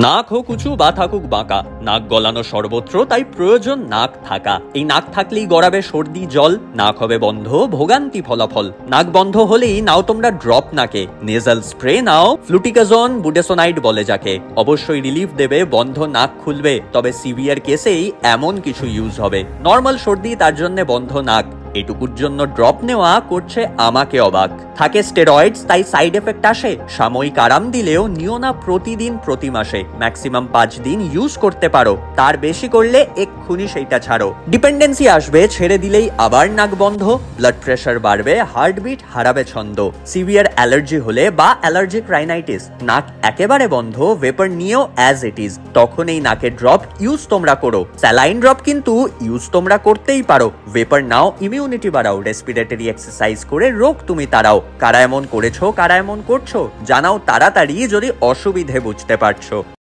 নাক হোক উঁচু বা থাকুক বাঁকা, নাক গলানো সর্বত্র, তাই প্রয়োজন নাক থাকা। এই নাক থাকলেই গড়াবে সর্দি জল, নাক হবে বন্ধ, ভোগান্তি ফলাফল। নাক বন্ধ হলেই নাও তোমরা ড্রপ নাকে, নেজাল স্প্রে নাও, ফ্লুটিকাজন বুডেসোনাইড বলে যাকে। অবশ্যই রিলিফ দেবে, বন্ধ নাক খুলবে, তবে সিভিয়ার কেসেই এমন কিছু ইউজ হবে। নর্মাল সর্দি, তার জন্য বন্ধ নাক, এটুকুর জন্য ড্রপ নেওয়া করছে আমাকে অবাক। থাকে স্টেরয়েডস, তাই সাইড এফেক্ট আসে। সাময়িক আরাম দিলেও নিও না প্রতিদিন প্রতি মাসে। ম্যাক্সিমাম 5 দিন ইউজ করতে পারো, তার বেশি করলে এক্ষুনি সেইটা ছাড়ো। ডিপেন্ডেন্সি আসবে, ছেড়ে দিলেই আবার নাক বন্ধ, ব্লাড প্রেশার বাড়বে, হার্টবিট হারাবে ছন্দ। সিভিয়ার অ্যালার্জি হলে বা অ্যালার্জিক রাইনাইটিস, নাক একেবারে বন্ধ, ভেপার নিয়েও অ্যাজ ইট ইজ, তখন এই নাকের ড্রপ ইউজ তোমরা করো। স্যালাইন ড্রপ কিন্তু ইউজ তোমরা করতেই পারো। ভেপার নাও, ইমিউনিটি বাড়াও, রেসপিরেটরি এক্সারসাইজ করে রোগ তুমি তাড়াও। কারা এমন করেছো, কারা এমন করছো জানাও তাড়াতাড়ি, যদি অসুবিধে বুঝতে পারছো।